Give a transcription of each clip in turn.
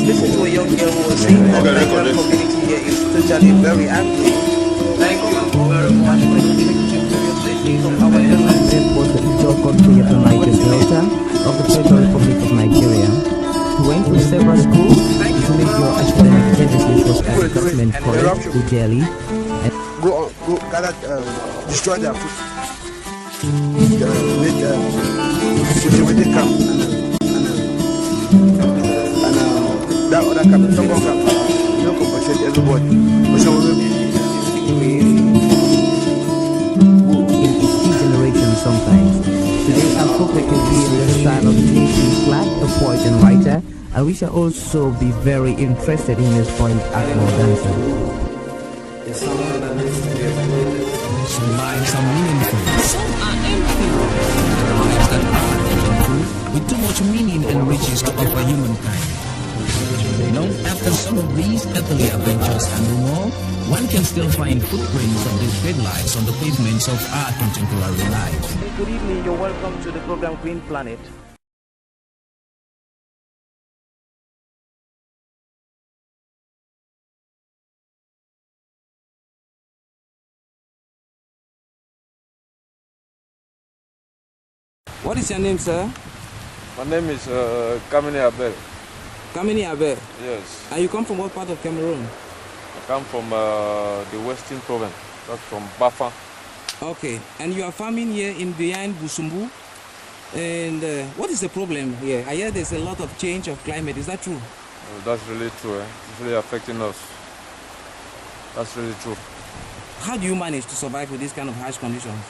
listened to a young girl who was saying that the Nigerian community here is totally very angry. Thank you very much for listening to previously from our President was the Ijo country of the Niger Delta of the Federal Republic of Nigeria. He went to several schools. His major academic emphasis was at government college to Delhi. Go gather, destroy their food. Make security camp and that other camp, second camp. You don't compensate everybody. In its generation sometimes. Today I hope we can be in the style of J.C. Clark, a poet and writer, and we shall also be very interested in his point Agbo dancer. There's someone that needs to be exploited. Some lives are meaningful, some are empty. Lives that are meaningful, with too much meaning and riches to offer humankind. You know, after some of these earthly adventures and more, one can still find footprints of these great lives on the pavements of our contemporary lives. Good evening, you're welcome to the program Green Planet. What is your name, sir? My name is Cameroonian. Ivo. Yes. And you come from what part of Cameroon? I come from the Western Province. That's from Bafa. Okay. And you are farming here in behind Busumbu. And what is the problem here? I hear there's a lot of change of climate. Is that true? That's really true. It's really affecting us. That's really true. How do you manage to survive with these kind of harsh conditions?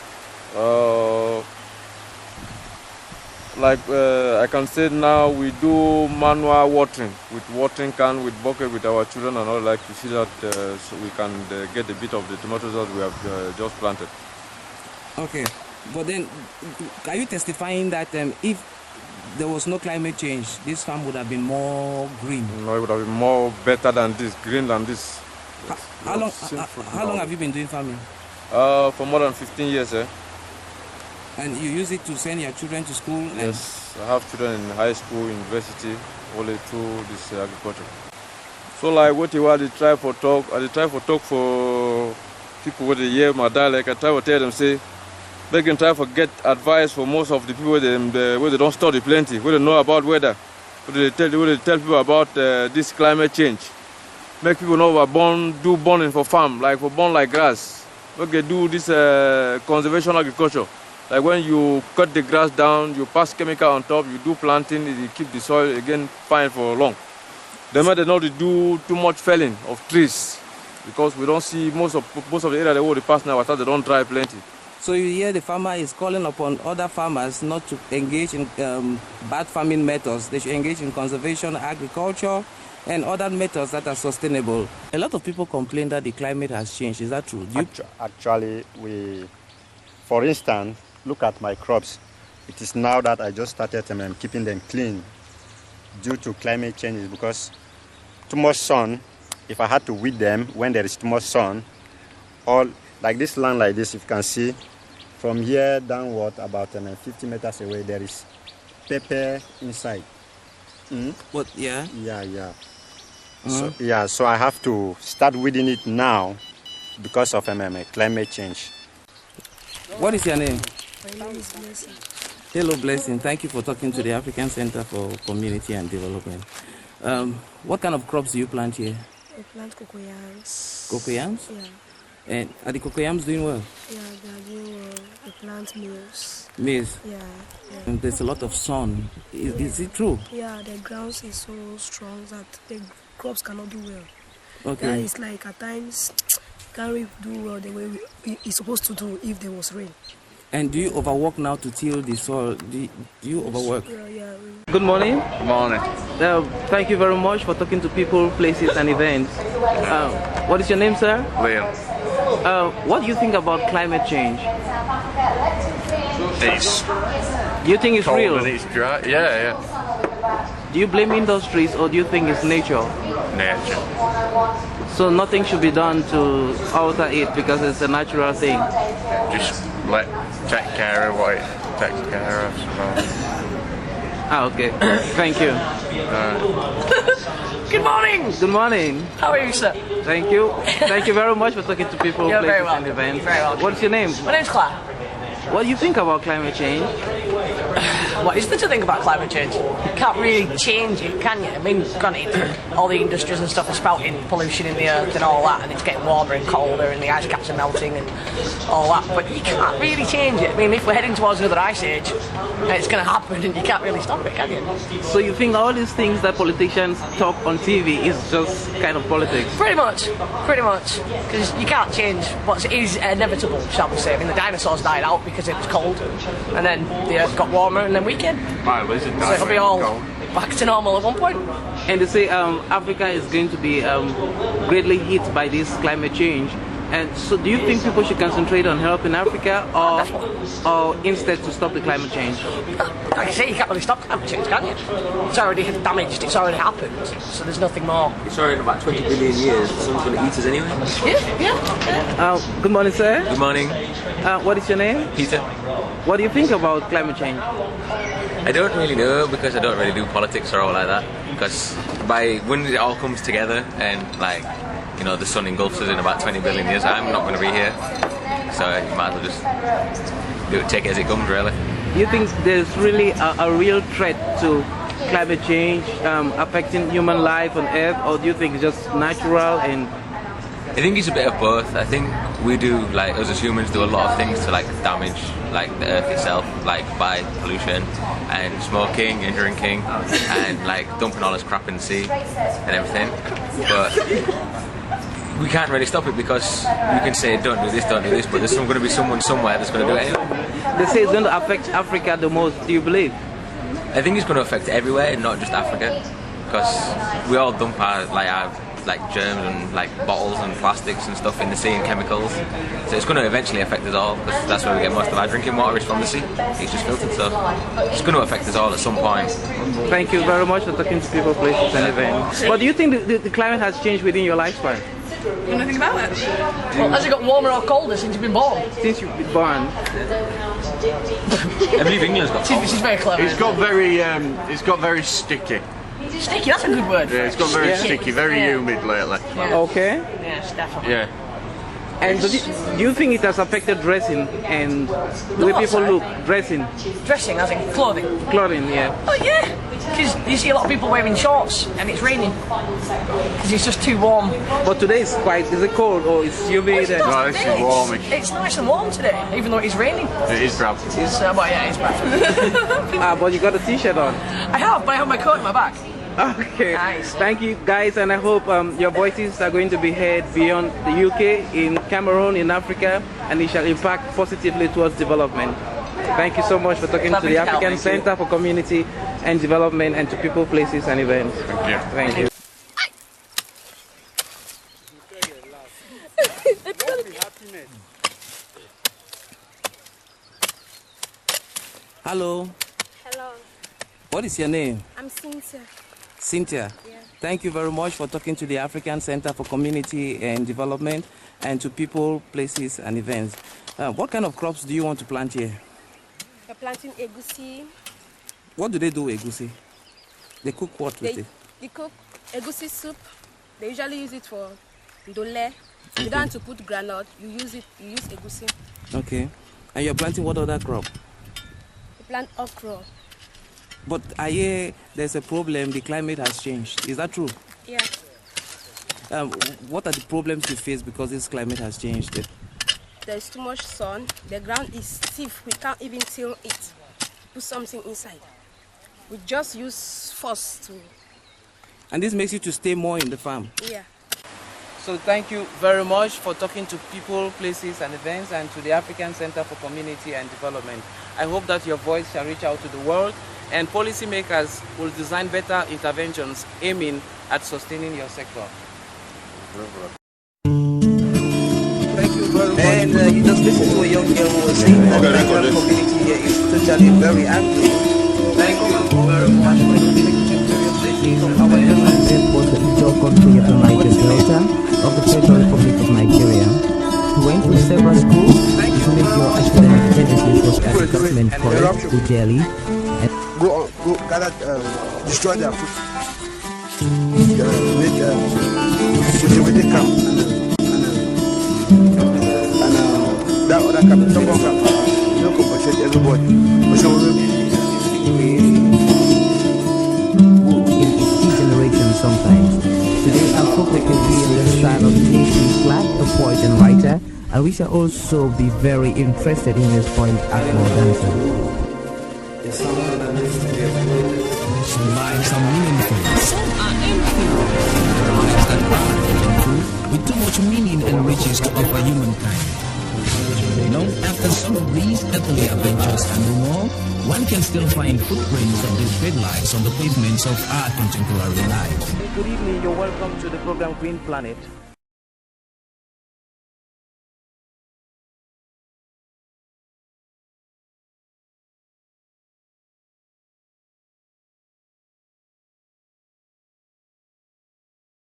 I can say now we do manual watering with watering can, with bucket, with our children and all, like to see that so we can get a bit of the tomatoes that we have just planted. Okay, but then are you testifying that if there was no climate change, this farm would have been more green? No, it would have been more better than this, green than this. Yes. How long have you been doing farming? For more than 15 years. And you use it to send your children to school? Yes, I have children in high school, university, only through this agriculture. So like what you are, I try for talk for people with the hear my dialect. I try to tell them, say, they can try to get advice for most of the people where they don't study plenty, where they know about weather, where they tell people about this climate change. Make people know about do burning for farm, like for burn like grass. Okay, do this conservation agriculture. Like when you cut the grass down, you pass chemical on top, you do planting, you keep the soil again fine for long. They might not do too much felling of trees because we don't see most of the area they already pass now. I thought they don't dry plenty. So you hear the farmer is calling upon other farmers not to engage in bad farming methods. They should engage in conservation, agriculture, and other methods that are sustainable. A lot of people complain that the climate has changed. Is that true? Actually, for instance, look at my crops. It is now that I just started keeping them clean due to climate changes because too much sun, if I had to weed them when there is too much sun, all like this land like this, if you can see, from here downward about 50 meters away, there is pepper inside. What, yeah? Yeah. So I have to start weeding it now because of climate change. What is your name? My name is Blessing. Hello, Blessing. Thank you for talking to the African Center for Community and Development. What kind of crops do you plant here? I plant cocoyams. Cocoyams? Yeah. And are the cocoyams doing well? Yeah, they are doing well. They plant maize. Maize? Yeah. And there's a lot of sun. Is it true? Yeah, the ground is so strong that the crops cannot do well. Okay. And it's like at times, can't really do well the way it's supposed to do if there was rain. And do you overwork now to till the soil? Do you overwork? Yeah. Good morning. Good morning. Thank you very much for talking to people, places and events. What is your name, sir? Liam. What do you think about climate change? It's Do you think it's cold real? and it's dry. Yeah. Do you blame industries or do you think it's nature? Nature. So nothing should be done to alter it because it's a natural thing. Just take care of what it takes care of. So. Ah, okay. Thank you. Good morning. Good morning. How are you, sir? Thank you. Thank you very much for talking to people, You're places, very welcome. and events. You're very welcome. What's your name? My name's Claire. What do you think about climate change? What is there to think about climate change? You can't really change it, can you? I mean, granted, all the industries and stuff are spouting pollution in the earth and all that, and it's getting warmer and colder, and the ice caps are melting and all that, but you can't really change it. I mean, if we're heading towards another ice age, it's going to happen, and you can't really stop it, can you? So you think all these things that politicians talk on TV is just kind of politics? Pretty much, because you can't change what is inevitable, shall we say. I mean, the dinosaurs died out because it was cold, and then the earth got warmer, and then we came. So it'll be all back to normal at one point. And they say Africa is going to be greatly hit by this climate change. And so do you think people should concentrate on helping Africa or instead to stop the climate change? Like I say, you can't really stop climate change, can you? It's already damaged, it's already happened, so there's nothing more. It's already in about 20 billion years, someone's going to eat us anyway. Yeah. Good morning, sir. Good morning. What is your name? Peter. What do you think about climate change? I don't really know because I don't really do politics or all like that. Because when it all comes together and like, you know, the sun engulfs us in about 20 billion years, I'm not going to be here. So you might as well just take it as it comes, really. You think there's really a real threat to climate change affecting human life on Earth, or do you think it's just natural? And I think it's a bit of both. I think we do, like, us as humans do a lot of things to like damage like the earth itself, like by pollution and smoking and drinking and like dumping all this crap in the sea and everything. But we can't really stop it because we can say don't do this, but there's going to be someone somewhere that's going to do it anyway. They say it's going to affect Africa the most. Do you believe? I think it's going to affect everywhere and not just Africa, because we all dump our germs and like bottles and plastics and stuff in the sea and chemicals. So it's going to eventually affect us all, because that's where we get most of our drinking water is from the sea. It's just filtered, so it's going to affect us all at some point. Thank you very much for talking to people, places and events. But do you think the climate has changed within your lifespan? You know anything about it? Well, has it got warmer or colder since you've been born? Since you've been born. I believe England's got colder. She's very clever. It's got very sticky. Sticky, that's a good word. Yeah, it's got very sticky, very humid lately. Yeah. Okay. Yes, definitely. Yeah. And do you think it has affected dressing and the way people look? Dressing, as in clothing? Clothing, yeah. Oh yeah, because you see a lot of people wearing shorts and it's raining because it's just too warm. But today is it cold or it's humid? No, this is warm. It's nice and warm today, even though it is raining. It is crap. It's, well, yeah, it's bad. But you got a t-shirt on. I have, but I have my coat in my back. Okay. Nice. Thank you, guys, and I hope your voices are going to be heard beyond the UK, in Cameroon, in Africa, and it shall impact positively towards development. Thank you so much for talking to the African Center for Community and Development, and to people, places, and events. Thank you. Thank you. Hello. Hello. What is your name? I'm Cynthia. Cynthia. Yeah. Thank you very much for talking to the African Center for Community and Development, and to people, places, and events. What kind of crops do you want to plant here? We're planting egusi. What do they do with egusi? They cook what with it? They cook egusi soup. They usually use it for ndole. You don't want to put granite, you use egusi. Okay. And you're planting what other crop? We plant okra. But I hear there's a problem, the climate has changed. Is that true? Yeah. What are the problems you face because this climate has changed? There's too much sun. The ground is stiff. We can't even till it. Put something inside. We just use force to... And this makes you to stay more in the farm? Yeah. So thank you very much for talking to people, places and events, and to the African Center for Community and Development. I hope that your voice shall reach out to the world, and policymakers will design better interventions aiming at sustaining your sector. Thank you very much. And you just listen to a young girl who was saying that the community here is totally very angry. Thank you very much for listening to various places of our This was the Ijo country of the Niger Delta of the Federal Republic of Nigeria. He went to several schools. His major academic genesis was at the government college, Ujeli. Go, gather rather destroy their food. Make cultivated camp and that other camp, second camp, no compensate everybody. In each generation sometimes. Today our focus will be on the style of Nation Flat, a poet and writer, and we shall also be very interested in his point Akmo dancer. Combine some meaningful. Some are empty. Lives that are meaningful, with too much meaning and riches to offer humankind. Long after some of these earthly adventures and no more, one can still find footprints of these great lives on the pavements of our contemporary life. Good evening, you're welcome to the program Green Planet.